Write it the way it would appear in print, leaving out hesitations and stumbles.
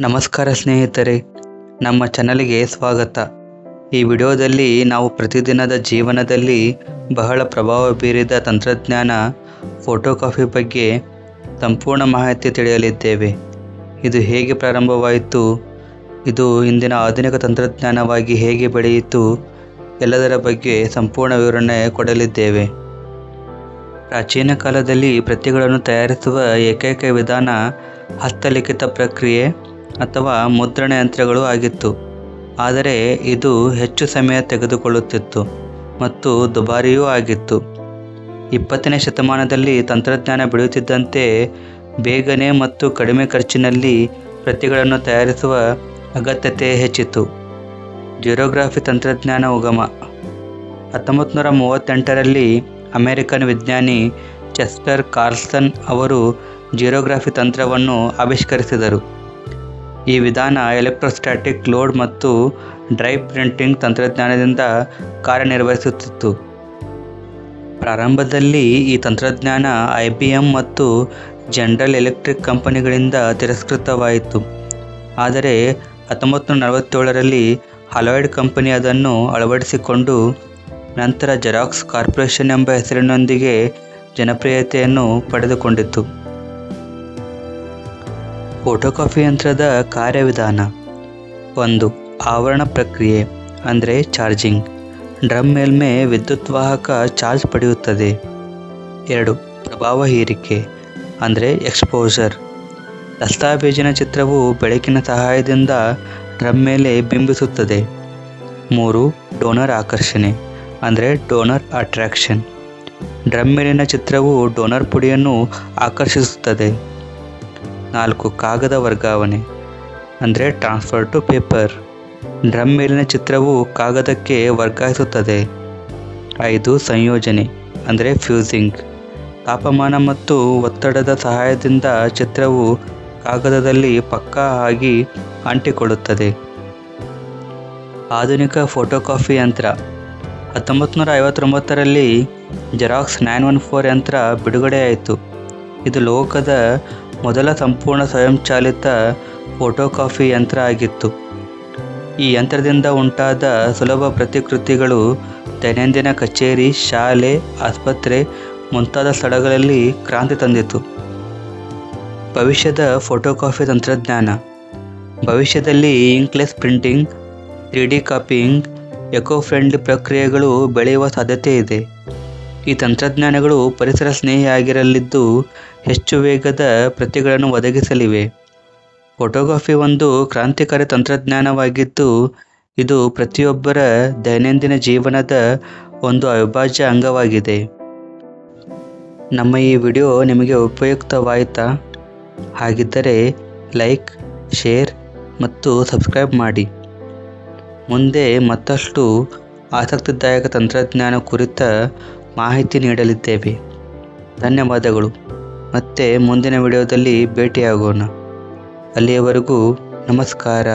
ನಮಸ್ಕಾರ ಸ್ನೇಹಿತರೆ, ನಮ್ಮ ಚಾನಲ್ಗೆ ಸ್ವಾಗತ. ಈ ವಿಡಿಯೋದಲ್ಲಿ ನಾವು ಪ್ರತಿದಿನದ ಜೀವನದಲ್ಲಿ ಬಹಳ ಪ್ರಭಾವ ಬೀರಿದ ತಂತ್ರಜ್ಞಾನ ಫೋಟೋಕಾಪಿ ಬಗ್ಗೆ ಸಂಪೂರ್ಣ ಮಾಹಿತಿ ತಿಳಿಯಲಿದ್ದೇವೆ. ಇದು ಹೇಗೆ ಪ್ರಾರಂಭವಾಯಿತು, ಇದು ಇಂದಿನ ಆಧುನಿಕ ತಂತ್ರಜ್ಞಾನವಾಗಿ ಹೇಗೆ ಬೆಳೆಯಿತು, ಎಲ್ಲದರ ಬಗ್ಗೆ ಸಂಪೂರ್ಣ ವಿವರಣೆ ಕೊಡಲಿದ್ದೇವೆ. ಪ್ರಾಚೀನ ಕಾಲದಲ್ಲಿ ಪ್ರತಿಗಳನ್ನು ತಯಾರಿಸುವ ಏಕೈಕ ವಿಧಾನ ಹಸ್ತಲಿಖಿತ ಪ್ರಕ್ರಿಯೆ ಅಥವಾ ಮುದ್ರಣ ಯಂತ್ರಗಳು ಆಗಿತ್ತು. ಆದರೆ ಇದು ಹೆಚ್ಚು ಸಮಯ ತೆಗೆದುಕೊಳ್ಳುತ್ತಿತ್ತು ಮತ್ತು ದುಬಾರಿಯೂ ಆಗಿತ್ತು. 20ನೇ ಶತಮಾನದಲ್ಲಿ ತಂತ್ರಜ್ಞಾನ ಬೆಳೆಯುತ್ತಿದ್ದಂತೆ ಬೇಗನೆ ಮತ್ತು ಕಡಿಮೆ ಖರ್ಚಿನಲ್ಲಿ ಪ್ರತಿಗಳನ್ನು ತಯಾರಿಸುವ ಅಗತ್ಯತೆ ಹೆಚ್ಚಿತು. ಜಿರೋಗ್ರಫಿ ತಂತ್ರಜ್ಞಾನ ಉಗಮ 1938ರಲ್ಲಿ ಅಮೆರಿಕನ್ ವಿಜ್ಞಾನಿ ಚೆಸ್ಟರ್ ಕಾರ್ಲ್ಸನ್ ಅವರು ಜಿರೋಗ್ರಫಿ ತಂತ್ರವನ್ನು ಆವಿಷ್ಕರಿಸಿದರು. ಈ ವಿಧಾನ ಎಲೆಕ್ಟ್ರೋಸ್ಟ್ಯಾಟಿಕ್ ಲೋಡ್ ಮತ್ತು ಡ್ರೈ ಪ್ರಿಂಟಿಂಗ್ ತಂತ್ರಜ್ಞಾನದಿಂದ ಕಾರ್ಯನಿರ್ವಹಿಸುತ್ತಿತ್ತು. ಪ್ರಾರಂಭದಲ್ಲಿ ಈ ತಂತ್ರಜ್ಞಾನ IBM ಮತ್ತು ಜನರಲ್ ಎಲೆಕ್ಟ್ರಿಕ್ ಕಂಪನಿಗಳಿಂದ ತಿರಸ್ಕೃತವಾಯಿತು. ಆದರೆ 1947ರಲ್ಲಿ ಹಾಲಾಯ್ಡ್ ಕಂಪನಿ ಅದನ್ನು ಅಳವಡಿಸಿಕೊಂಡು ನಂತರ ಜೆರಾಕ್ಸ್ ಕಾರ್ಪೊರೇಷನ್ ಎಂಬ ಹೆಸರಿನೊಂದಿಗೆ ಜನಪ್ರಿಯತೆಯನ್ನು ಪಡೆದುಕೊಂಡಿತು. ಫೋಟೋಕಾಪಿ ಯಂತ್ರದ ಕಾರ್ಯವಿಧಾನ: 1. ಆವರಣ ಪ್ರಕ್ರಿಯೆ ಅಂದರೆ ಚಾರ್ಜಿಂಗ್. ಡ್ರಮ್ ಮೇಲ್ಮೈ ವಿದ್ಯುತ್ ವಾಹಕ ಚಾರ್ಜ್ ಪಡೆಯುತ್ತದೆ. 2. ಪ್ರಭಾವ ಹೀರಿಕೆ ಅಂದರೆ ಎಕ್ಸ್ಪೋಜರ್. ದಸ್ತಾವೇಜಿನ ಚಿತ್ರವು ಬೆಳಕಿನ ಸಹಾಯದಿಂದ ಡ್ರಮ್ ಮೇಲೆ ಬಿಂಬಿಸುತ್ತದೆ. 3. ಡೋನರ್ ಆಕರ್ಷಣೆ ಅಂದರೆ ಡೋನರ್ ಅಟ್ರಾಕ್ಷನ್. ಡ್ರಮ್ ಮೇಲಿನ ಚಿತ್ರವು ಡೋನರ್ ಪುಡಿಯನ್ನು ಆಕರ್ಷಿಸುತ್ತದೆ. 4. ಕಾಗದ ವರ್ಗಾವಣೆ ಅಂದರೆ ಟ್ರಾನ್ಸ್ಫರ್ ಟು ಪೇಪರ್. ಡ್ರಮ್ ಮೇಲಿನ ಚಿತ್ರವು ಕಾಗದಕ್ಕೆ ವರ್ಗಾಯಿಸುತ್ತದೆ. 5. ಸಂಯೋಜನೆ ಅಂದರೆ ಫ್ಯೂಸಿಂಗ್. ತಾಪಮಾನ ಮತ್ತು ಒತ್ತಡದ ಸಹಾಯದಿಂದ ಚಿತ್ರವು ಕಾಗದದಲ್ಲಿ ಪಕ್ಕಾ ಆಗಿ ಅಂಟಿಕೊಳ್ಳುತ್ತದೆ. ಆಧುನಿಕ ಫೋಟೋಕಾಪಿ ಯಂತ್ರ 1959ರಲ್ಲಿ ಜೆರಾಕ್ಸ್ 914 ಯಂತ್ರ ಬಿಡುಗಡೆಯಾಯಿತು. ಇದು ಲೋಕದ ಮೊದಲ ಸಂಪೂರ್ಣ ಸ್ವಯಂಚಾಲಿತ ಫೋಟೋಕಾಪಿ ಯಂತ್ರ ಆಗಿತ್ತು. ಈ ಯಂತ್ರದಿಂದ ಉಂಟಾದ ಸುಲಭ ಪ್ರತಿಕೃತಿಗಳು ದೈನಂದಿನ ಕಚೇರಿ, ಶಾಲೆ, ಆಸ್ಪತ್ರೆ ಮುಂತಾದ ಸ್ಥಳಗಳಲ್ಲಿ ಕ್ರಾಂತಿ ತಂದಿತು. ಭವಿಷ್ಯದ ಫೋಟೋಕಾಪಿ ತಂತ್ರಜ್ಞಾನ: ಭವಿಷ್ಯದಲ್ಲಿ inkless printing, 3D copying, eco friendly ಪ್ರಕ್ರಿಯೆಗಳು ಬೆಳೆಯುವ ಸಾಧ್ಯತೆ ಇದೆ. ಈ ತಂತ್ರಜ್ಞಾನಗಳು ಪರಿಸರ ಸ್ನೇಹಿಯಾಗಿರಲಿದ್ದು ಹೆಚ್ಚು ವೇಗದ ಪ್ರತಿಗಳನ್ನು ಒದಗಿಸಲಿವೆ. ಫೋಟೋಕಾಪಿ ಒಂದು ಕ್ರಾಂತಿಕಾರಿ ತಂತ್ರಜ್ಞಾನವಾಗಿದ್ದು ಇದು ಪ್ರತಿಯೊಬ್ಬರ ದೈನಂದಿನ ಜೀವನದ ಒಂದು ಅವಿಭಾಜ್ಯ ಅಂಗವಾಗಿದೆ. ನಮ್ಮ ಈ ವಿಡಿಯೋ ನಿಮಗೆ ಉಪಯುಕ್ತವಾಯಿತಾ? ಹಾಗಿದ್ದರೆ ಲೈಕ್, ಶೇರ್ ಮತ್ತು ಸಬ್ಸ್ಕ್ರೈಬ್ ಮಾಡಿ. ಮುಂದೆ ಮತ್ತಷ್ಟು ಆಸಕ್ತಿದಾಯಕ ತಂತ್ರಜ್ಞಾನ ಕುರಿತ ಮಾಹಿತಿ ನೀಡಲಿದ್ದೇವೆ. ಧನ್ಯವಾದಗಳು. ಮತ್ತೆ ಮುಂದಿನ ವಿಡಿಯೋದಲ್ಲಿ ಭೇಟಿಯಾಗೋಣ. ಅಲ್ಲಿಯವರೆಗೂ ನಮಸ್ಕಾರ.